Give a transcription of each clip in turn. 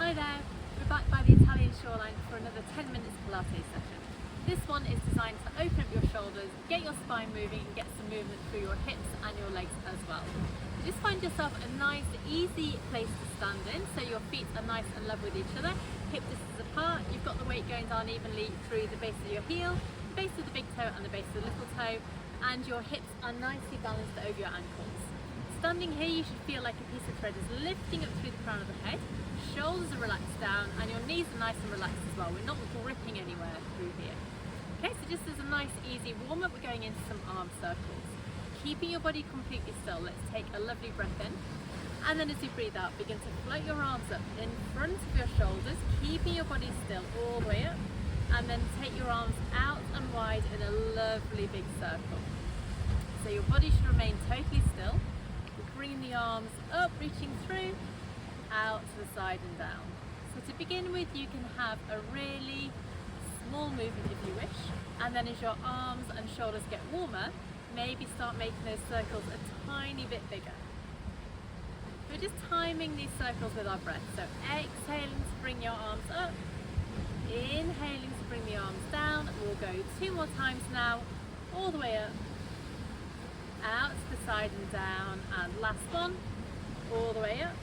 Hi there, we're back by the Italian shoreline for another 10 minutes Pilates session. This one is designed to open up your shoulders, get your spine moving and get some movement through your hips and your legs as well. So just find yourself a nice easy place to stand in so your feet are nice and level with each other, hip distance apart, you've got the weight going down evenly through the base of your heel, base of the big toe and the base of the little toe, and your hips are nicely balanced over your ankles. Standing here, you should feel like a piece of thread is lifting up through the crown of the head, shoulders are relaxed down, and your knees are nice and relaxed as well. We're not gripping anywhere through here. Okay, so just as a nice easy warm up, we're going into some arm circles. Keeping your body completely still, let's take a lovely breath in. And then as you breathe out, begin to float your arms up in front of your shoulders, keeping your body still all the way up. And then take your arms out and wide in a lovely big circle. So your body should remain totally still. Bring the arms up, reaching through, out to the side and down. So to begin with, you can have a really small movement if you wish, and then as your arms and shoulders get warmer, maybe start making those circles a tiny bit bigger. We're just timing these circles with our breath. So exhaling to bring your arms up, inhaling to bring the arms down. We'll go 2 more times now, all the way up, out to the side and down, and last one, all the way up,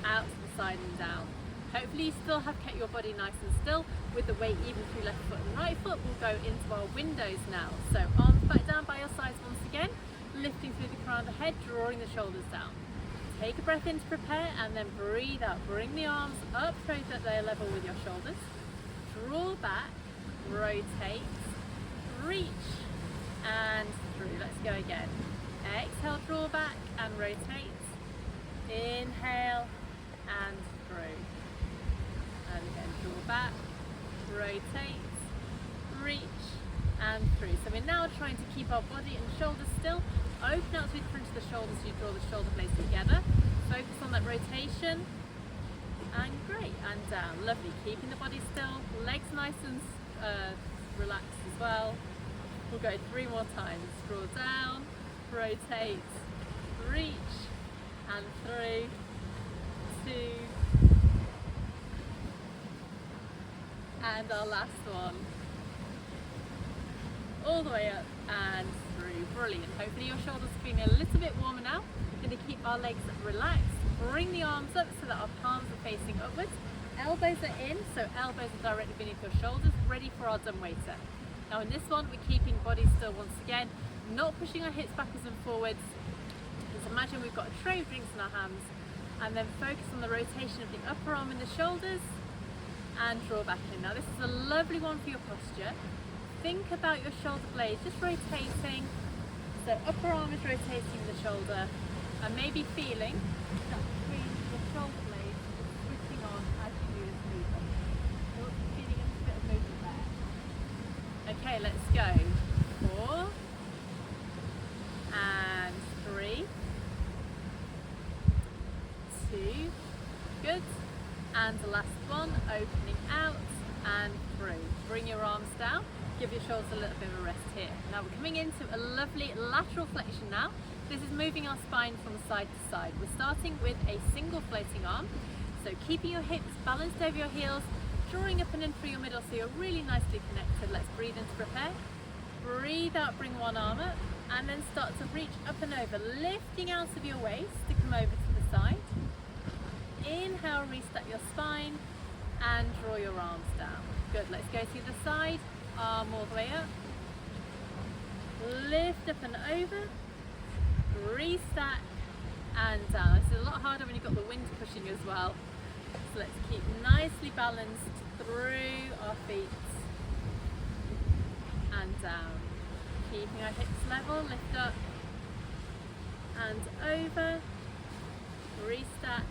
out to the side and down. Hopefully you still have kept your body nice and still with the weight even through left foot and right foot. We'll go into our windows now. So arms back down by your sides once again, lifting through the crown of the head, drawing the shoulders down. Take a breath in to prepare and then breathe out. Bring the arms up so that they're level with your shoulders. Draw back, rotate, reach, and through. Let's go again. Exhale, draw back and rotate. Inhale and through. And again, draw back, rotate, reach and through. So we're now trying to keep our body and shoulders still. Open out through the front of the shoulders so you draw the shoulder blades together. Focus on that rotation. And great, and down. Lovely. Keeping the body still, legs nice and relaxed as well. We'll go 3 more times. Draw down, rotate, reach, and through, 2, and our last one. All the way up and through. Brilliant. Hopefully your shoulders are feeling a little bit warmer now. We're going to keep our legs relaxed. Bring the arms up so that our palms are facing upwards. Elbows are in, so elbows are directly beneath your shoulders, ready for our dumbwaiter. Now in this one, we're keeping body still once again, not pushing our hips backwards and forwards. Just imagine we've got a tray of drinks in our hands, and then focus on the rotation of the upper arm and the shoulders, and draw back in. Now this is a lovely one for your posture. Think about your shoulder blades just rotating. So upper arm is rotating the shoulder, and maybe feeling that between your shoulder blades is switching on as you do this movement. So feeling a little bit of movement there. Okay, let's go. 4 and 3, 2, good, and the last one, opening out and through. Bring your arms down, give your shoulders a little bit of a rest here. Now we're coming into a lovely lateral flexion now. This is moving our spine from side to side. We're starting with a single floating arm, so keeping your hips balanced over your heels, drawing up and in through your middle so you're really nicely connected. Let's breathe in to prepare. Breathe out, bring one arm up, and then start to reach up and over, lifting out of your waist to come over to the side. Inhale, reset your spine, and draw your arms down. Good, let's go to the side, arm all the way up. Lift up and over, restack, and down. This is a lot harder when you've got the wind pushing as well. So let's keep nicely balanced through our feet and down. Keeping our hips level, lift up and over, restack,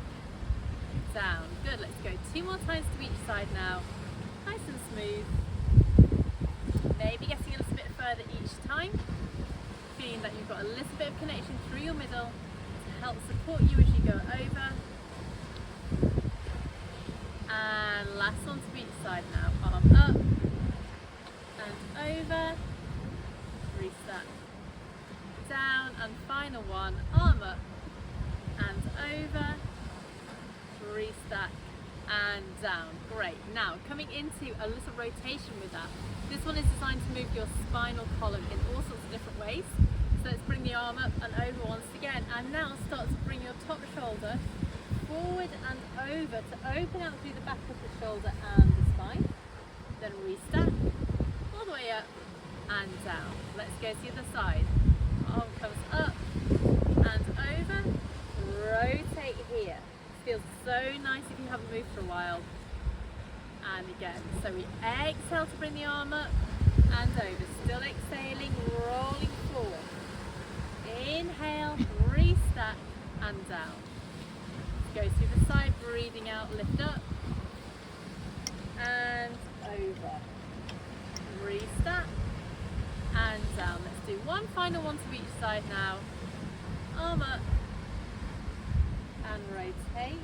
down. Good, let's go 2 more times to each side now. Nice and smooth. Maybe getting a little bit further each time. Feeling that you've got a little bit of connection through your middle to help support you as you go over. And last one to each side now. Arm up and over, reset, down, and final one, arm up and over, restack and down. Great. Now coming into a little rotation with that. This one is designed to move your spinal column in all sorts of different ways. So let's bring the arm up and over once again, and now start to bring your top shoulder forward and over to open out through the back of the shoulder and the spine. Then restack all the way up and down. Let's go to the other side. Arm comes up and over. Rotate here. This feels so nice if you haven't moved for a while. And again, so we exhale to bring the arm up and over. Still exhaling, rolling forward. Inhale, restack and down. Go to the side, breathing out, lift up and over. Restack and down. Let's do one final one to each side now. Arm up and rotate.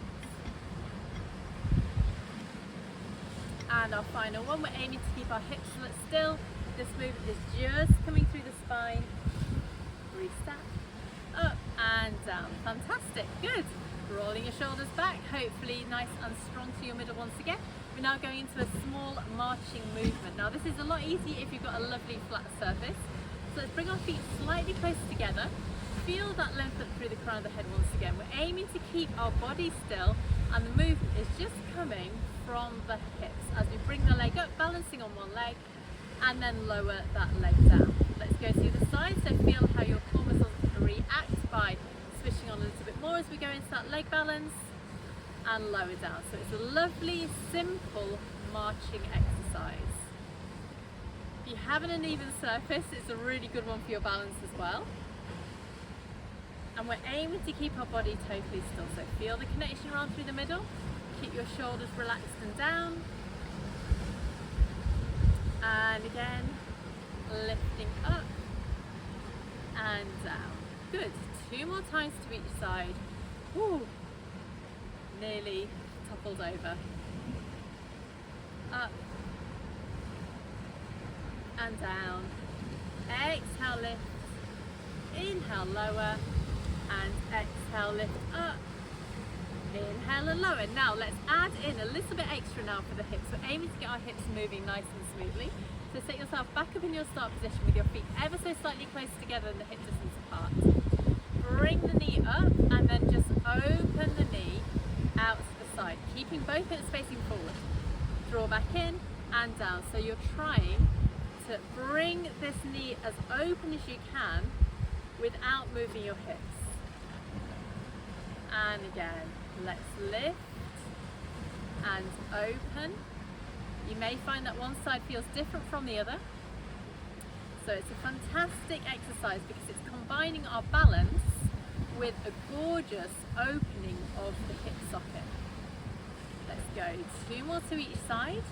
And our final one, we're aiming to keep our hips still. This movement is just coming through the spine. Restack, up and down. Fantastic, good. Rolling your shoulders back, hopefully nice and strong to your middle once again. We're now going into a small marching movement. Now this is a lot easier if you've got a lovely flat surface. So let's bring our feet slightly closer together. Feel that length up through the crown of the head once again. We're aiming to keep our body still, and the movement is just coming from the hips as we bring the leg up, balancing on one leg, and then lower that leg down. Let's go to the side, so feel how your core muscles react by switching on a little bit more as we go into that leg balance and lower down. So it's a lovely, simple marching exercise. If you have an uneven surface, it's a really good one for your balance as well. And we're aiming to keep our body totally still. So feel the connection around through the middle. Keep your shoulders relaxed and down. And again, lifting up and down. Good. 2 more times to each side. Woo. Nearly toppled over. Up and down. Exhale, lift. Inhale, lower. And exhale, lift up. Inhale and lower. Now let's add in a little bit extra now for the hips. We're aiming to get our hips moving nice and smoothly. So set yourself back up in your start position with your feet ever so slightly close together and the hip distance apart. Bring the knee up and then just open the knee out to the side, keeping both hips facing forward. Draw back in and down. So you're trying to bring this knee as open as you can without moving your hips. And again, let's lift and open. You may find that one side feels different from the other. So it's a fantastic exercise because it's combining our balance with a gorgeous opening of the hip socket. Let's go 2 more to each side.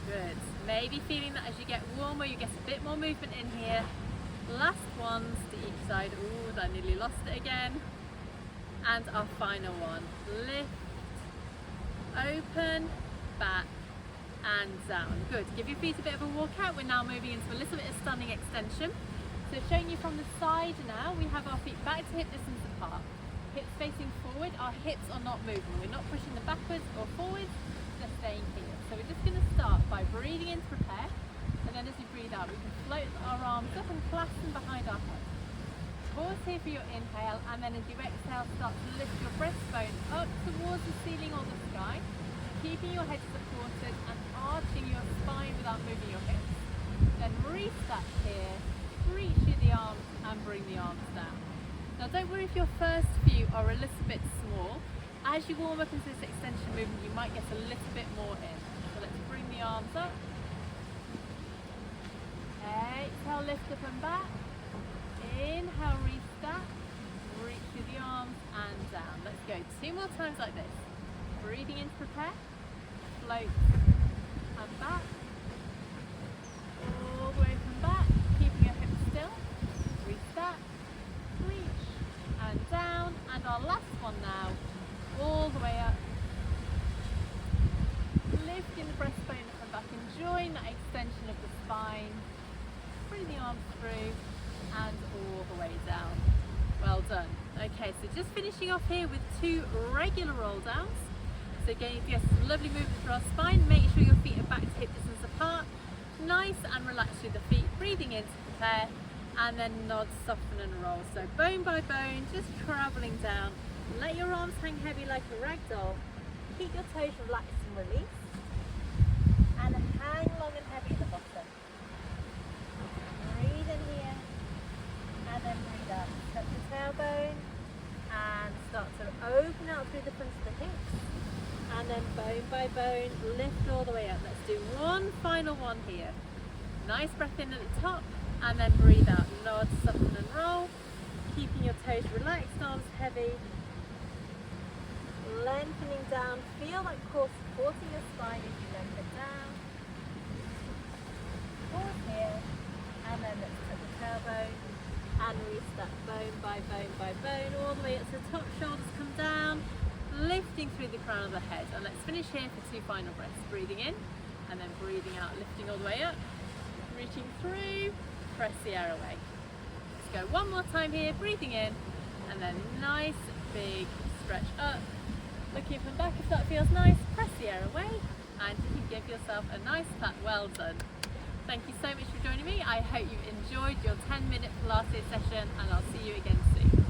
Good. Maybe feeling that as you get warmer, you get a bit more movement in here. Last ones to each side. Ooh, I nearly lost it again. And our final one. Lift, open, back, and down. Good. Give your feet a bit of a walk out. We're now moving into a little bit of standing extension. So showing you from the side now, we have our feet back to hip distance apart. Hips facing forward. Our hips are not moving. We're not pushing them backwards or forwards. They're staying here. So we're just going to start by breathing in to prepare, and then as we breathe out, we can float our arms up and clasp them behind our head. Pause here for your inhale, and then as you exhale, start to lift your breastbone up towards the ceiling or the sky, keeping your head supported and arching your spine without moving your hips. Then reset here, reach through the arms and bring the arms down. Now don't worry if your first few are a little bit small. As you warm up into this extension movement, you might get a little bit more in. So let's bring the arms up. Exhale, lift up and back. Inhale, restack. Reach through the arms and down. Let's go 2 more times like this. Breathing in to prepare. Float and back. All the way from back. Keeping your hips still. Restack. Reach and down. And our last one now. All the way up, lifting the breastbone up and back, enjoying that extension of the spine. Bring the arms through and all the way down. Well done. Okay, so just finishing off here with 2 regular roll downs. So again, you get some lovely movement through our spine. Make sure your feet are back to hip distance apart. Nice and relaxed through the feet, breathing in to prepare, and then nod, soften and roll. So bone by bone, just traveling down. Let your arms hang heavy like a rag doll. Keep your toes relaxed and release. And hang long and heavy at the bottom. Breathe in here, and then breathe out. Touch your tailbone, and start to open out through the front of the hips. And then bone by bone, lift all the way up. Let's do one final one here. Nice breath in at the top, and then breathe out. Nod, soften and roll. Keeping your toes relaxed, arms heavy. Lengthening down. Feel that core supporting your spine as you lengthen down. Pause here, and then let's touch the tailbone and release that bone by bone by bone all the way up to the top. Shoulders come down, lifting through the crown of the head. And let's finish here for 2 final breaths. Breathing in and then breathing out, lifting all the way up, reaching through, press the air away. Let's go one more time here. Breathing in and then nice big stretch up. Looking from back if that feels nice, press the air away, and you can give yourself a nice pat. Well done. Thank you so much for joining me. I hope you've enjoyed your 10-minute Pilates session, and I'll see you again soon.